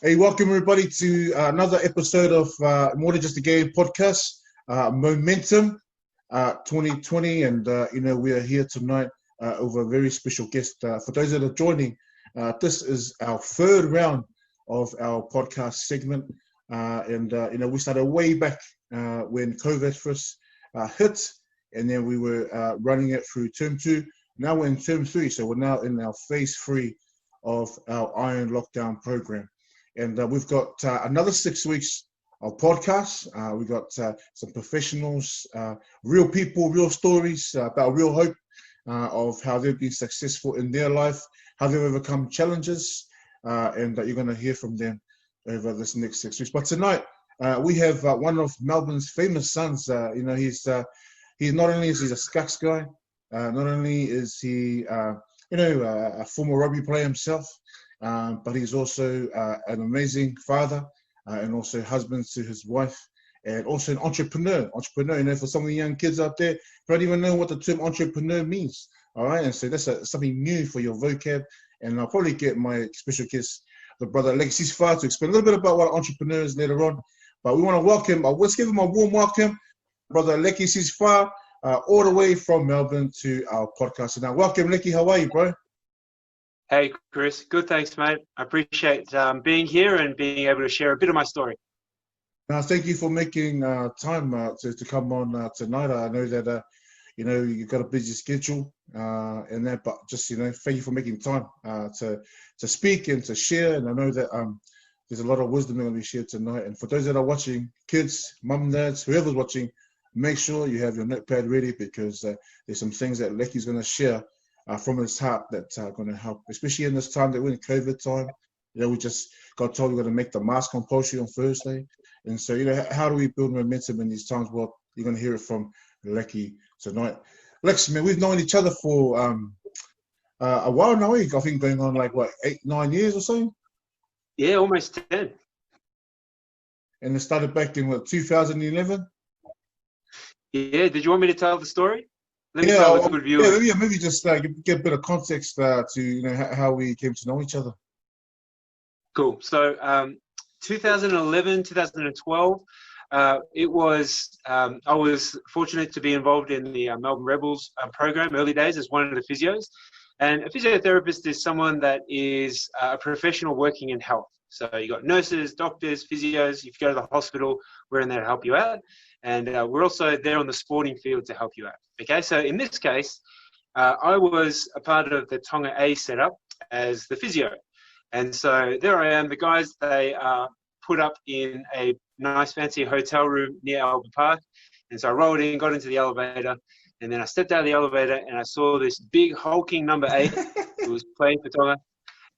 Hey, welcome everybody to another episode of More Than Just a Game podcast, Momentum 2020, and we are here tonight with a very special guest. For those that are joining, this is our third round of our podcast segment, and we started way back when COVID first hit, and then we were running it through term 2. Now we're in term 3, so we're now in our phase 3 of our Iron Lockdown program. And we've got another 6 weeks of podcasts. We've got some professionals, real people, real stories about real hope of how they've been successful in their life, how they've overcome challenges, and you're going to hear from them over this next 6 weeks. But tonight, we have one of Melbourne's famous sons. He's not only is he a Scucks guy, not only is he, a former rugby player himself, but he's also an amazing father and also husband to his wife, and also an entrepreneur. For some of the young kids out there who don't even know what the term entrepreneur means. All right, and so that's something new for your vocab. And I'll probably get my special guest, the brother LEKI SISIFA, to explain a little bit about what entrepreneur is later on. But we want to welcome, let's give him a warm welcome, brother LEKI SISIFA, all the way from Melbourne to our podcast. And now, welcome, Leki. How are you, bro? Hey, Chris. Good, thanks, mate. I appreciate being here and being able to share a bit of my story. Thank you for making time to come on tonight. I know that, you've got a busy schedule and that, but just, thank you for making time to speak and to share. And I know that there's a lot of wisdom going to be shared tonight. And for those that are watching, kids, mum, dads, whoever's watching, make sure you have your notepad ready, because there's some things that Leki's going to share from his heart that are going to help, especially in this time that we're in COVID time. We just got told we're going to make the mask compulsory on Thursday. And so, how do we build momentum in these times? Well, you're going to hear it from Leki tonight. Lex, man, we've known each other for a while now. I think going on 8, 9 years or so? Yeah, almost 10. And it started back in 2011? Yeah, did you want me to tell the story? Maybe just get a bit of context to how we came to know each other. Cool. So 2011, 2012, I was fortunate to be involved in the Melbourne Rebels program early days as one of the physios. And a physiotherapist is someone that is a professional working in health. So you got nurses, doctors, physios. If you go to the hospital, we're in there to help you out. And we're also there on the sporting field to help you out. Okay, so in this case, I was a part of the Tonga A setup as the physio. And so there I am. The guys, they are put up in a nice fancy hotel room near Albert Park. And so I rolled in, got into the elevator, and then I stepped out of the elevator and I saw this big hulking number 8 who was playing for Tonga,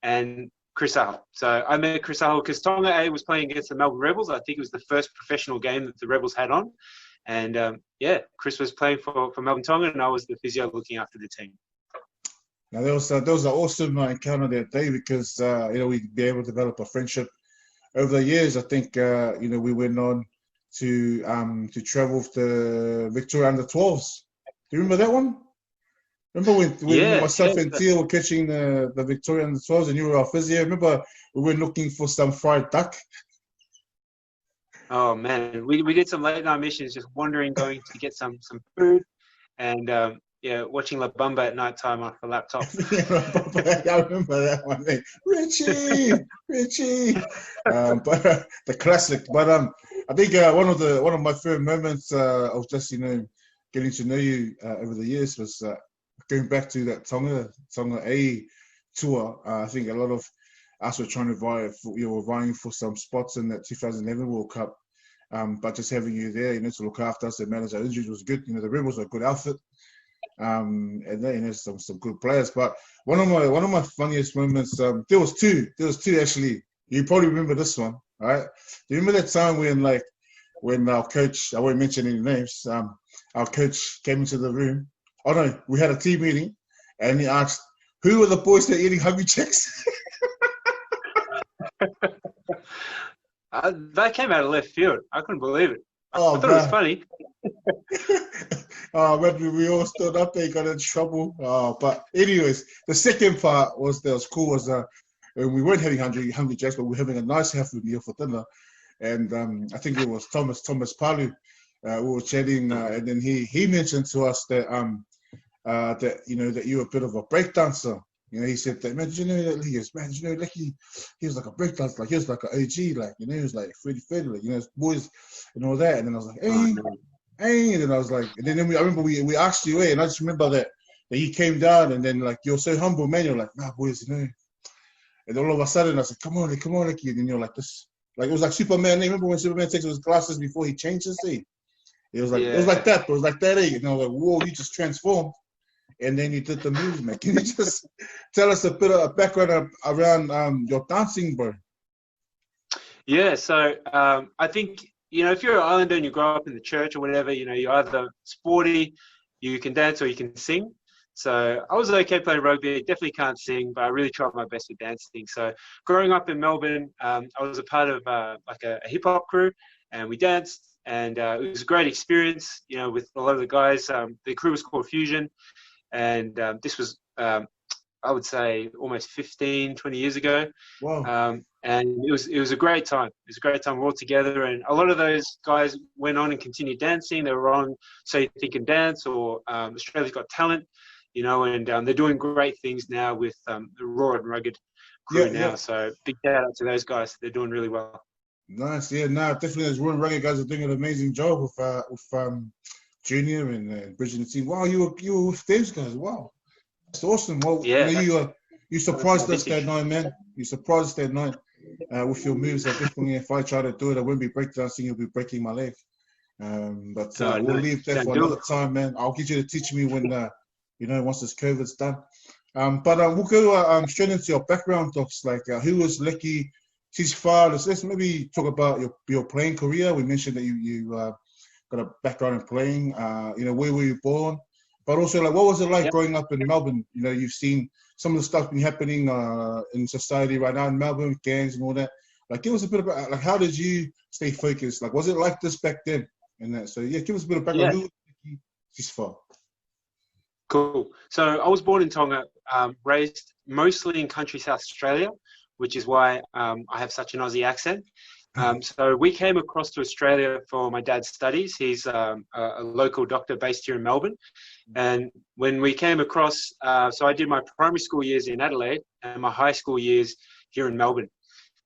and Chris Aho. So I met Chris Aho because Tonga A was playing against the Melbourne Rebels. I think it was the first professional game that the Rebels had on. And Chris was playing for Melbourne Tonga, and I was the physio looking after the team. Now there was an awesome encounter that day, because we'd be able to develop a friendship over the years. I think we went on to travel to Victoria under 12s. Do you remember that one? Remember when myself and Tia were catching the Victoria under 12s, and you were our physio? Remember we were looking for some fried duck? Oh man, we did some late night missions, just wandering, going to get some food, and watching La Bamba at night time off the laptop. I remember that one. Richie. But the classic. But I think one of my favorite moments of just getting to know you over the years was going back to that Tonga A tour. I think a lot of us were trying to vying for some spots in that 2011 World Cup. But just having you there, to look after us and manage our injuries was good. The Rebels were a good outfit, and then some good players. But one of my funniest moments, there was two actually. You probably remember this one, right? Do you remember that time when our coach, I won't mention any names, our coach came into the room? Oh no, we had a team meeting, and he asked, "Who were the boys that are eating hungry chicks?" That came out of left field. I couldn't believe it. I thought man. It was funny. When we all stood up, they got in trouble. But anyways, the second part that was cool was and we weren't having hungry jacks, but we were having a nice healthy meal for dinner. And I think it was Thomas Palu. We were chatting, and then he mentioned to us that that that you were a bit of a break dancer. He said that, man, did you know that he goes, man, did you know Leki, he was like a break dancer, like he was like an OG, like he was like Freddie, like his boys and all that. And then I was like, hey, and then I was like, and then I remember we asked you, and I just remember that you came down, and then like you're so humble, man. You're like, nah, boys, And then all of a sudden I said, come on, Leki, and then you're like this. Like it was like Superman. Remember when Superman takes his glasses before he changes? It was like it was like that. But it was like that. Like whoa, you just transformed, and then you did the moves, man. Can you just tell us a bit of a background around your dancing, bro? Yeah. So I think if you're an islander and you grow up in the church or whatever, you're either sporty, you can dance, or you can sing. So I was okay playing rugby. Definitely can't sing, but I really tried my best with dancing. So growing up in Melbourne, I was a part of like a hip hop crew, and we danced, and it was a great experience. With a lot of the guys. The crew was called Fusion, and this was I would say almost 15, 20 years ago. Wow. And it was a great time. It was a great time. We were all together, and a lot of those guys went on and continued dancing. They were on So You Think and Dance, or Australia's Got Talent. And they're doing great things now with the Raw and Rugged crew now. So big shout out to those guys. They're doing really well. Nice. Yeah, definitely those Raw and Rugged guys are doing an amazing job with Junior and bridging the team. Wow, you were with those guys. Wow, that's awesome. Well, you surprised us that night, man. You surprised us that night with your moves. I definitely, if I try to do it, I won't be breakdancing. You'll be breaking my leg. But we'll leave that for another time, man. I'll get you to teach me when. Once this COVID's done. But we'll go straight into your background, Docs. Like, who was Leki Sisifa? Let's maybe talk about your playing career. We mentioned that you got a background in playing. Where were you born? But also, like, what was it like growing up in Melbourne? You've seen some of the stuff been happening in society right now in Melbourne, gangs and all that. Like, give us a bit about, like, how did you stay focused? Like, was it like this back then? And that. So, give us a bit of background. Who was Leki Sisifa? Cool. So I was born in Tonga, raised mostly in country South Australia, which is why I have such an Aussie accent. So we came across to Australia for my dad's studies. He's a local doctor based here in Melbourne. And when we came across, so I did my primary school years in Adelaide and my high school years here in Melbourne.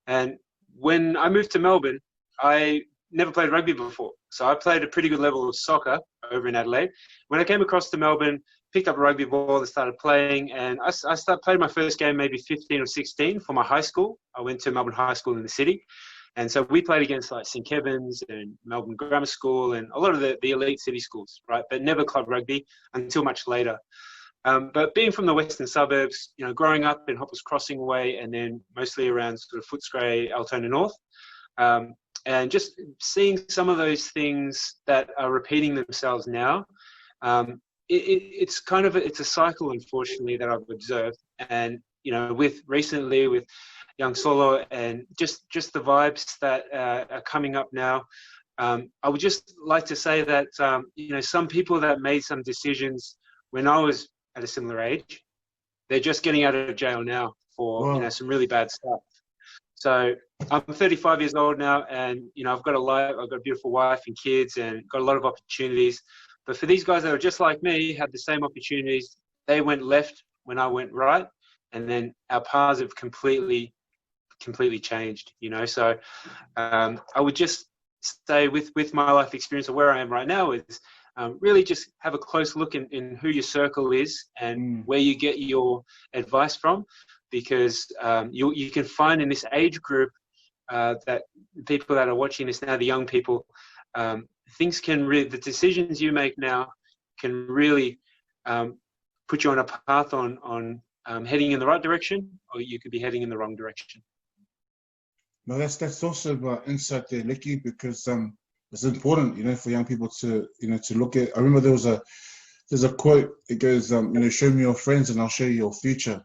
And when I moved to Melbourne, I never played rugby before. So I played a pretty good level of soccer over in Adelaide. When I came across to Melbourne, picked up a rugby ball and started playing, and I started playing my first game maybe 15 or 16 for my high school. I went to Melbourne High School in the city, and so we played against like St Kevin's and Melbourne Grammar School and a lot of the elite city schools, right? But never club rugby until much later. But being from the western suburbs, growing up in Hoppers Crossing way, and then mostly around sort of Footscray, Altona North, and just seeing some of those things that are repeating themselves now. It's kind of it's a cycle, unfortunately, that I've observed, and with young Solo and just the vibes that are coming up now. I would just like to say that some people that made some decisions when I was at a similar age, they're just getting out of jail now for some really bad stuff. So I'm 35 years old now, and I've got a beautiful wife and kids, and got a lot of opportunities. But for these guys that are just like me, had the same opportunities, they went left when I went right, and then our paths have completely changed. So I would just say with my life experience of where I am right now is really just have a close look in who your circle is and where you get your advice from, because you can find in this age group that people that are watching this now, the young people, the decisions you make now can really put you on a path on heading in the right direction, or you could be heading in the wrong direction. No, that's also insight there, Leki, because it's important, for young people to to look at. I remember there's a quote. It goes, show me your friends and I'll show you your future.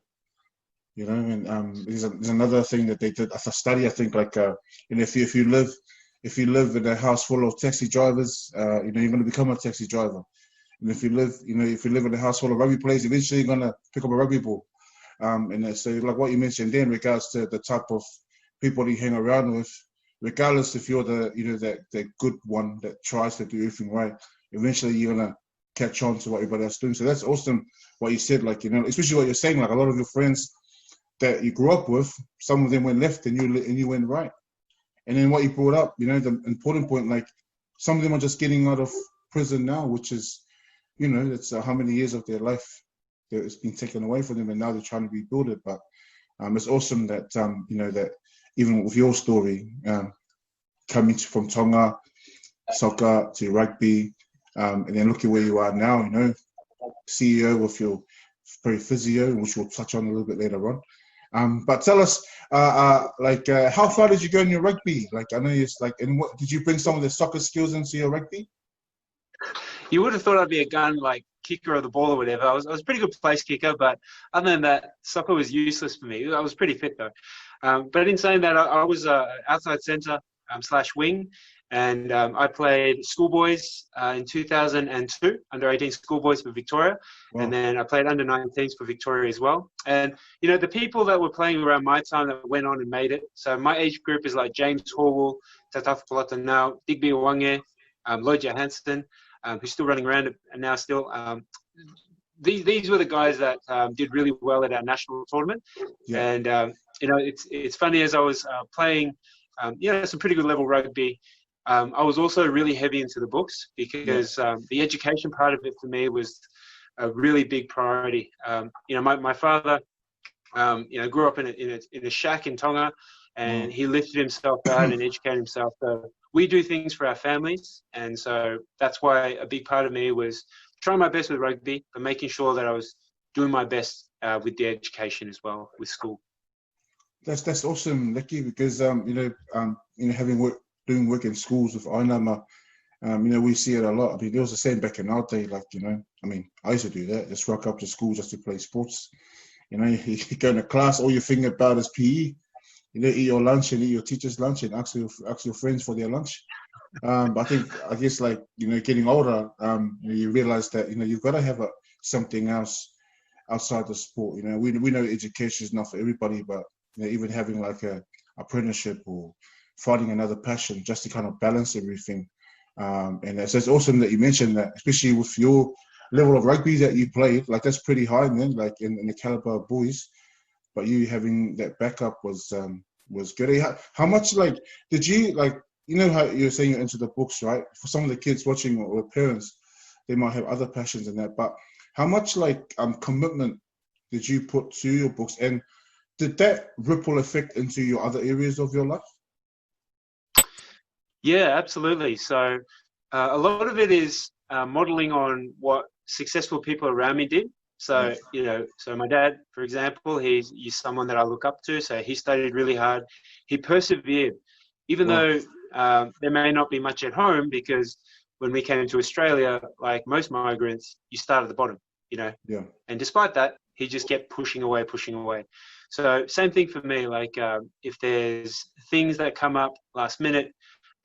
And there's another thing that they did, a study, I think, like if you live in a house full of taxi drivers, you're going to become a taxi driver. And if you live in a house full of rugby players, eventually you're going to pick up a rugby ball. And so, like what you mentioned there in regards to the type of people you hang around with, regardless if you're the, that good one that tries to do everything right, eventually you're gonna catch on to what everybody else is doing. So that's awesome what you said, like, especially what you're saying, like a lot of your friends that you grew up with, some of them went left and you went right. And then what you brought up, the important point, like some of them are just getting out of prison now, which is, that's how many years of their life that it's been taken away from them, and now they're trying to rebuild it. But it's awesome that, that even with your story, coming from Tonga, soccer to rugby, and then look at where you are now, CEO of your Physio, which we'll touch on a little bit later on. But tell us, how far did you go in your rugby? Like, I know it's like, and what did you bring some of the soccer skills into your rugby? You would have thought I'd be a gun, like kicker of the ball or whatever. I was a pretty good place kicker, but other than that, soccer was useless for me. I was pretty fit though. But in saying that, I was outside centre / wing, and I played schoolboys in 2002, under 18 schoolboys for Victoria. Wow. And then I played under 19s for Victoria as well. And, the people that were playing around my time that went on and made it. So my age group is like James Horwell, Tatafa Palata now, Digby Owange, Lloyd Johansson, who's still running around and now still. These were the guys that did really well at our national tournament. Yeah. And, it's funny, as I was playing, some pretty good level rugby, I was also really heavy into the books because the education part of it for me was a really big priority. My father, grew up in a shack in Tonga, and he lifted himself out and educated himself. So we do things for our families, and so that's why a big part of me was trying my best with rugby, but making sure that I was doing my best with the education as well, with school. That's awesome, Leki, because doing work in schools with Ainama, we see it a lot. I mean, it was the same back in our day. Like, I used to do that. Just rock up to school just to play sports. You go into class, all you're thinking about is PE. Eat your lunch and eat your teacher's lunch and ask your friends for their lunch. But I guess like, getting older, you realize that, you've got to have something else outside the sport. We know education is not for everybody, but even having like a apprenticeship or finding another passion just to kind of balance everything. And so it's awesome that you mentioned that, especially with your level of rugby that you played, like that's pretty high, man, like in the caliber of boys. But you having that backup was good. How much, like, did you, like, how you're saying you're into the books, right? For some of the kids watching or parents, they might have other passions in that. But how much, like, commitment did you put to your books? And did that ripple effect into your other areas of your life? Yeah, absolutely. So a lot of it is modeling on what successful people around me did. So, so my dad, for example, he's someone that I look up to. So he studied really hard. He persevered, even though there may not be much at home, because when we came to Australia, like most migrants, you start at the bottom, Yeah. And despite that, he just kept pushing away. So same thing for me. Like if there's things that come up last minute,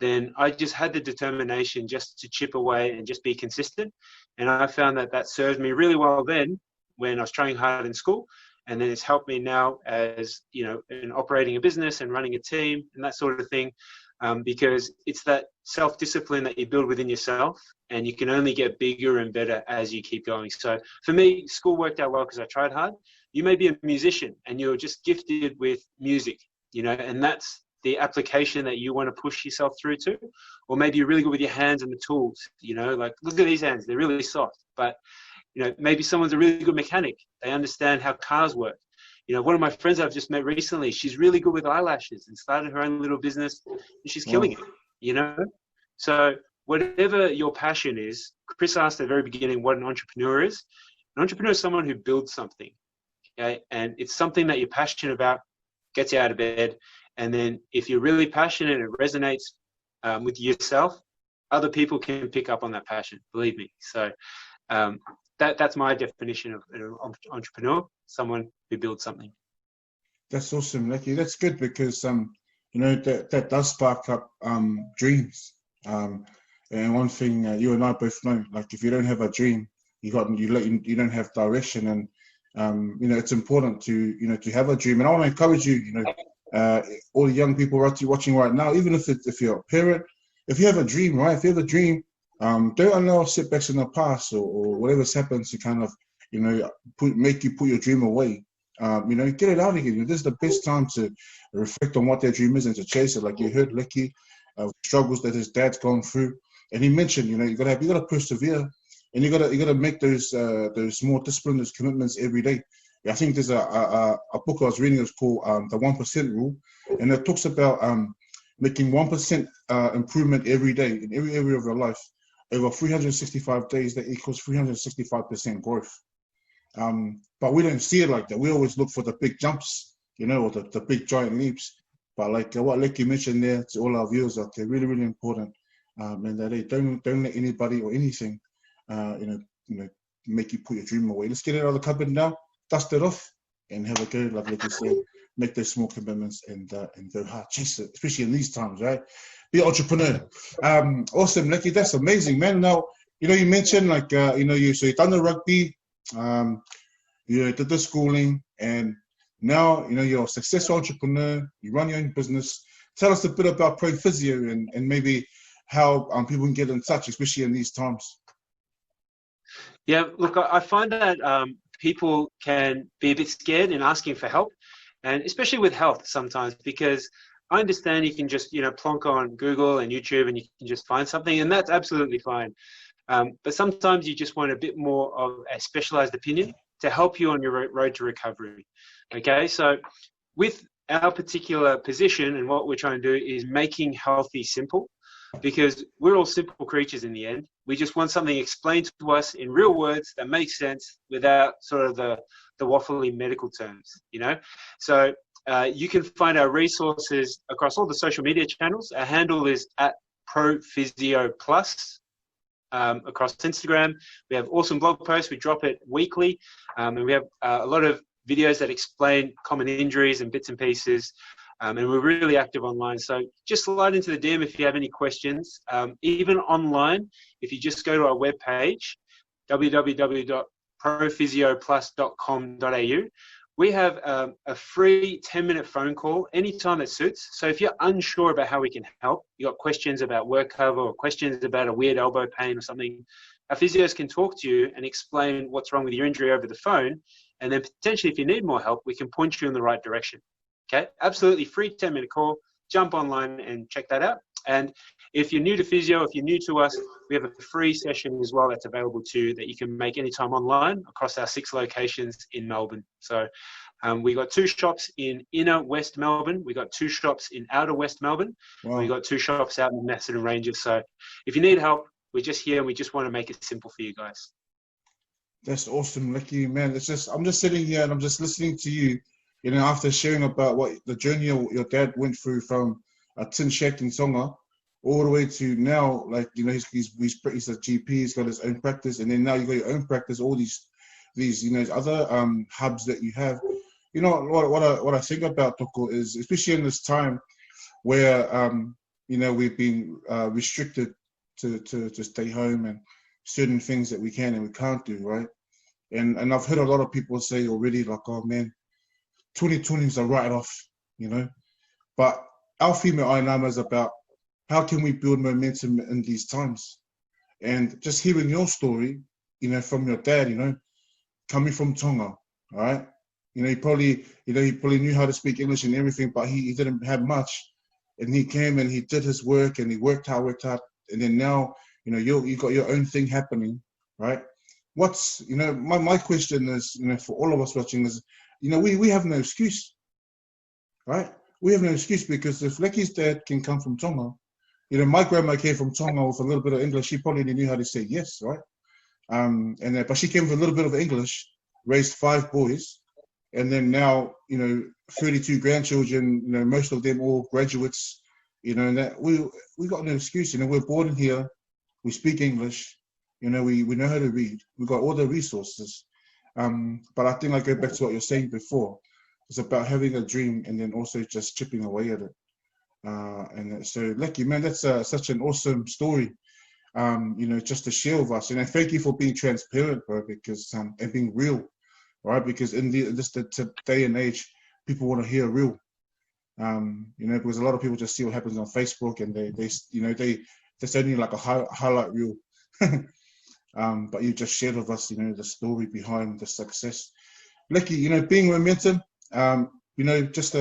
then I just had the determination just to chip away and just be consistent. And I found that served me really well then when I was trying hard in school. And then it's helped me now as, in operating a business and running a team and that sort of thing, because it's that self-discipline that you build within yourself, and you can only get bigger and better as you keep going. So for me, school worked out well because I tried hard. You may be a musician and you're just gifted with music, and that's the application that you want to push yourself through to. Or maybe you're really good with your hands and the tools, like, look at these hands, they're really soft. But, maybe someone's a really good mechanic. They understand how cars work. One of my friends I've just met recently, she's really good with eyelashes and started her own little business, and she's killing it, So whatever your passion is, Chris asked at the very beginning what an entrepreneur is. An entrepreneur is someone who builds something, okay? And it's something that you're passionate about, gets you out of bed. And then if you're really passionate and it resonates with yourself, other people can pick up on that passion, believe me. So that's my definition of an entrepreneur, someone who builds something. That's awesome, Leki. That's good because, that does spark up dreams. And one thing you and I both know, like if you don't have a dream, you don't have direction. And You know, it's important to, you know, to have a dream. And I want to encourage you, you know, all the young people watching right now, even if you're a parent, if you have a dream, right? If you have a dream, don't allow setbacks in the past or whatever's happened to kind of, you know, make you put your dream away. You know, get it out again. This is the best time to reflect on what their dream is and to chase it. Like you heard Leki, struggles that his dad's gone through, and he mentioned, you know, you gotta persevere, and you gotta make those more disciplined, those commitments every day. I think there's a book I was reading. It's called The 1% Rule, and it talks about making 1% improvement every day in every area of your life over 365 days. That equals 365% growth. But we don't see it like that. We always look for the big jumps, you know, or the big giant leaps. But like what Leki mentioned there to all our viewers out there, really, really important. And that they don't let anybody or anything, you know, make you put your dream away. Let's get it out of the cupboard now, dust it off, and have a go. Like Leki said, make those small commitments and go hard, chase it, especially in these times, right? Be an entrepreneur. Awesome, Leki. That's amazing, man. Now, you know, you mentioned like, you know, you've done the rugby. You did the schooling, and now, you know, you're a successful entrepreneur, you run your own business. Tell us a bit about Pro Physio and maybe how people can get in touch, especially in these times. Yeah, look, I find that people can be a bit scared in asking for help, and especially with health sometimes, because I understand you can just, you know, plonk on Google and YouTube and you can just find something, and that's absolutely fine. But sometimes you just want a bit more of a specialized opinion to help you on your road to recovery. Okay, so with our particular position and what we're trying to do is making healthy simple, because we're all simple creatures in the end. We just want something explained to us in real words that makes sense without sort of the waffly medical terms, you know? So you can find our resources across all the social media channels. Our handle is @ProPhysio+. Across Instagram. We have awesome blog posts. We drop it weekly. And we have a lot of videos that explain common injuries and bits and pieces. And we're really active online. So just slide into the DM if you have any questions. Even online, if you just go to our webpage, www.prophysioplus.com.au, we have a free 10-minute phone call anytime that suits. So if you're unsure about how we can help, you got questions about work cover or questions about a weird elbow pain or something, our physios can talk to you and explain what's wrong with your injury over the phone. And then potentially, if you need more help, we can point you in the right direction. Okay, absolutely free 10-minute call. Jump online and check that out. And if you're new to physio, if you're new to us, we have a free session as well that's available to you that you can make anytime online across our 6 locations in Melbourne. So we got 2 shops in inner West Melbourne. We got 2 shops in outer West Melbourne. Wow. We got 2 shops out in the Macedon Ranges. So if you need help, we're just here and we just want to make it simple for you guys. That's awesome, Leki, man. It's just, I'm just sitting here and I'm just listening to you, you know, after sharing about what the journey your dad went through from a tin shack in Tonga all the way to now, like, you know, he's a GP, he's got his own practice, and then now you got your own practice, all these you know, other hubs that you have. You know, what I think about, Toko, is especially in this time where, you know, we've been restricted to stay home and certain things that we can and we can't do, right? And I've heard a lot of people say already, like, oh man, 2020 is a write-off, you know. But our female Ainama is about how can we build momentum in these times. And just hearing your story, you know, from your dad, you know, coming from Tonga, all right? You know, he probably knew how to speak English and everything, but he didn't have much. And he came and he did his work and he worked hard. And then now, you know, you got your own thing happening, right? What's, you know, my question is, you know, for all of us watching is, you know, we have no excuse, right? We have no excuse, because if Leki's dad can come from Tonga, you know, my grandma came from Tonga with a little bit of English. She probably knew how to say yes, right? But she came with a little bit of English, raised 5 boys, and then now, you know, 32 grandchildren, you know, most of them all graduates, you know, and that we got no excuse. You know, we're born in here, we speak English, you know, we know how to read, we got all the resources. But I think I go back to what you're saying before. It's about having a dream and then also just chipping away at it. And so, Leki, man, that's such an awesome story, you know, just to share with us. And I thank you for being transparent, bro, because and being real, right? Because in the day and age, people want to hear real. You know, because a lot of people just see what happens on Facebook, and there's only like a highlight reel. But you just shared with us, you know, the story behind the success. Leki, you know, being momentum, you know, just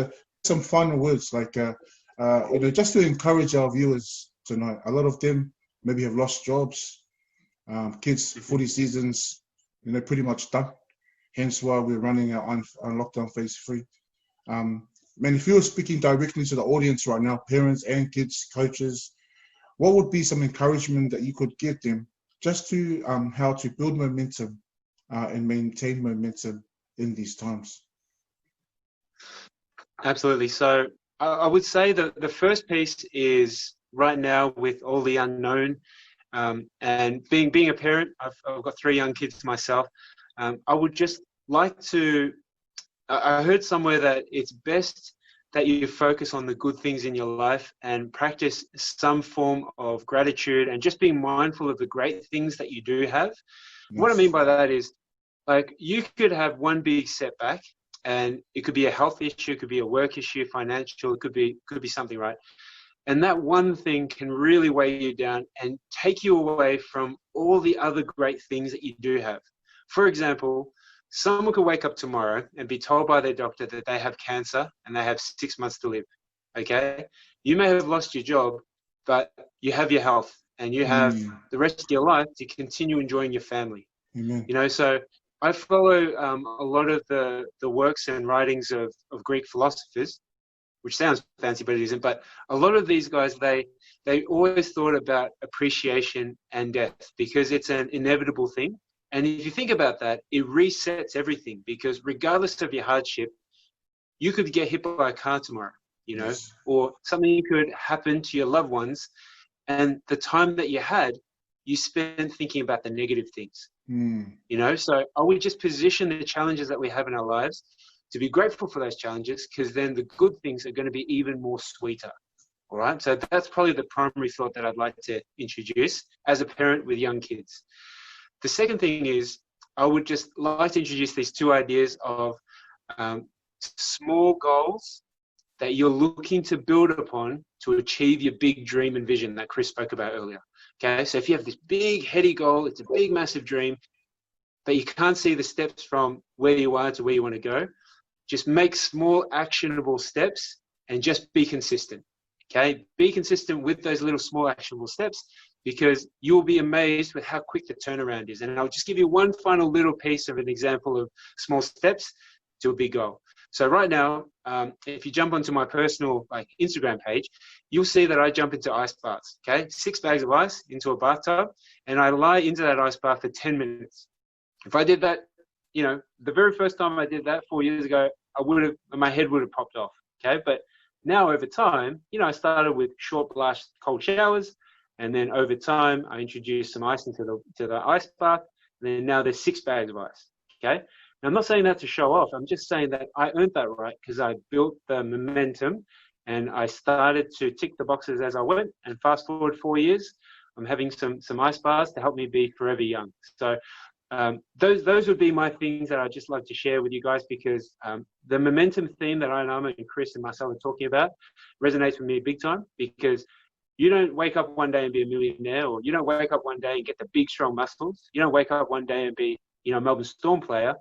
some final words, like, you know, just to encourage our viewers tonight. A lot of them maybe have lost jobs, kids' footy seasons, you know, pretty much done. Hence why we're running on lockdown phase 3. Man, if you're speaking directly to the audience right now, parents and kids, coaches, what would be some encouragement that you could give them just to how to build momentum and maintain momentum in these times? Absolutely. So I would say that the first piece is right now with all the unknown, and being a parent, I've got 3 young kids myself. I would just like to, I heard somewhere that it's best that you focus on the good things in your life and practice some form of gratitude and just being mindful of the great things that you do have. Yes. What I mean by that is, like, you could have one big setback, and it could be a health issue, it could be a work issue, financial, it could be something, right? And that one thing can really weigh you down and take you away from all the other great things that you do have. For example, someone could wake up tomorrow and be told by their doctor that they have cancer and they have 6 months to live, okay? You may have lost your job, but you have your health and you have the rest of your life to continue enjoying your family. You know, so I follow a lot of the works and writings of Greek philosophers, which sounds fancy, but it isn't. But a lot of these guys, they always thought about appreciation and death because it's an inevitable thing. And if you think about that, it resets everything, because regardless of your hardship, you could get hit by a car tomorrow, you know, or something could happen to your loved ones. And the time that you had, you spent thinking about the negative things, you know. So I would just position the challenges that we have in our lives to be grateful for those challenges, because then the good things are going to be even more sweeter. All right. So that's probably the primary thought that I'd like to introduce as a parent with young kids. The second thing is, I would just like to introduce these 2 ideas of small goals that you're looking to build upon to achieve your big dream and vision that Chris spoke about earlier. Okay, so if you have this big heady goal, it's a big massive dream, but you can't see the steps from where you are to where you want to go, just make small actionable steps and just be consistent. Okay, be consistent with those little small actionable steps, because you'll be amazed with how quick the turnaround is. And I'll just give you one final little piece of an example of small steps to a big goal. So right now, if you jump onto my personal Instagram page, you'll see that I jump into ice baths, okay? 6 bags of ice into a bathtub, and I lie into that ice bath for 10 minutes. If I did that, you know, the very first time I did that 4 years ago, my head would have popped off, okay? But now over time, you know, I started with short blast cold showers, and then over time, I introduced some ice into the ice bath, and then now there's 6 bags of ice, okay? Now, I'm not saying that to show off. I'm just saying that I earned that right because I built the momentum and I started to tick the boxes as I went. And fast forward 4 years, I'm having some ice baths to help me be forever young. So those would be my things that I'd just like to share with you guys, because the momentum theme that I know and Chris and myself are talking about resonates with me big time, because you don't wake up one day and be a millionaire, or you don't wake up one day and get the big, strong muscles. You don't wake up one day and be, you know, a Melbourne Storm player.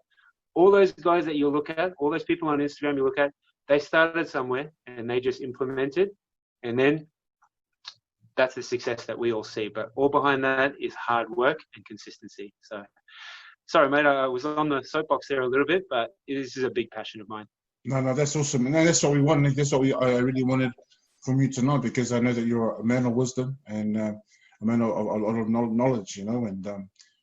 All those guys that you look at, all those people on Instagram you look at, they started somewhere and they just implemented, and then that's the success that we all see. But all behind that is hard work and consistency. So, sorry, mate, I was on the soapbox there a little bit, but this is a big passion of mine. No, that's awesome. And that's what we wanted. That's what I really wanted from you tonight, because I know that you're a man of wisdom and a man of a lot of knowledge, you know, and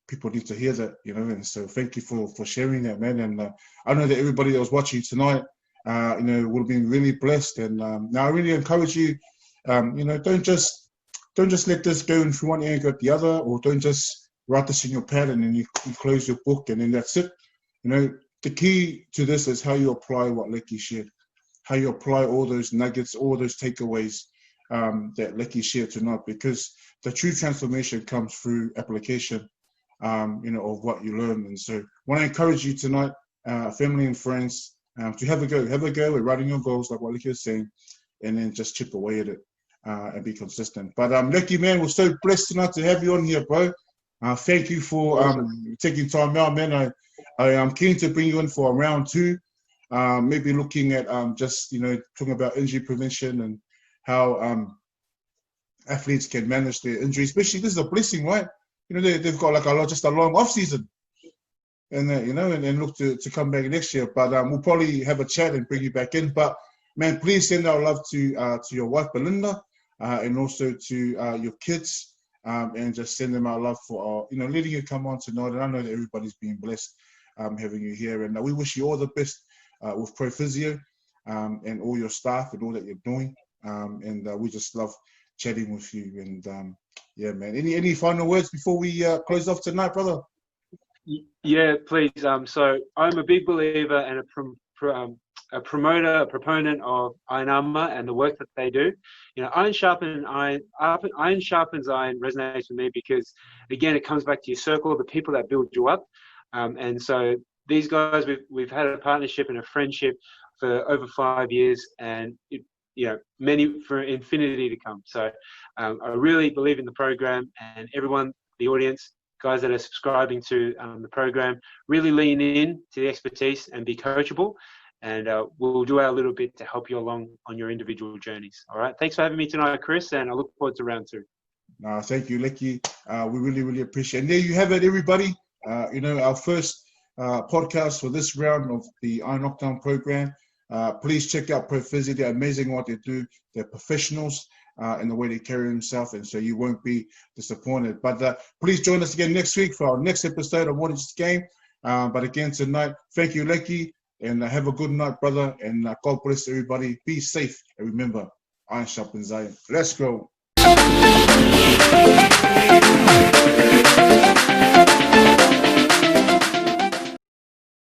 people need to hear that, you know. And so thank you for sharing that, man. And I know that everybody that was watching tonight, you know, would have been really blessed. And now I really encourage you, you know, don't just let this go in from one ear and go to the other, or don't just write this in your pad and then you close your book and then that's it. You know, the key to this is how you apply what Leki shared, how you apply all those nuggets, all those takeaways that Leki shared tonight, because the true transformation comes through application, you know, of what you learn. And so I want to encourage you tonight, family and friends, to have a go at writing your goals, like what Leki was saying, and then just chip away at it and be consistent. But Leki, man, we're so blessed tonight to have you on here, bro. Thank you for taking time out, man. I'm keen to bring you in for a round 2, maybe looking at just, talking about injury prevention and how athletes can manage their injuries. Especially, this is a blessing, right? They've got like just a long off season, and and look to come back next year. But we'll probably have a chat and bring you back in. But man, please send our love to your wife Belinda, and also to your kids, and just send them our love for letting you come on tonight. And I know that everybody's been blessed having you here, and we wish you all the best with Pro Physio and all your staff and all that you're doing. And we just love chatting with you. And yeah, man. Any final words before we close off tonight, brother? Yeah, please. So I'm a big believer and a proponent of Iron Armour and the work that they do. Iron sharpens iron resonates with me because, again, it comes back to your circle, the people that build you up. And so these guys, we've had a partnership and a friendship for over 5 years, and many for infinity to come. So I really believe in the program, and everyone, the audience, guys that are subscribing to the program, really lean in to the expertise and be coachable, and we'll do our little bit to help you along on your individual journeys. All right. Thanks for having me tonight, Chris, and I look forward to round 2. Thank you, Leki. We really, really appreciate it. And there you have it, everybody. Our first podcast for this round of the Iron Knockdown program. Please check out Pro Physio. They're amazing what they do. They're professionals in the way they carry themselves, and so you won't be disappointed. But please join us again next week for our next episode of What Is This Game? But again tonight, thank you, Leki, and have a good night, brother, and God bless everybody. Be safe, and remember, iron sharpens iron. Let's go.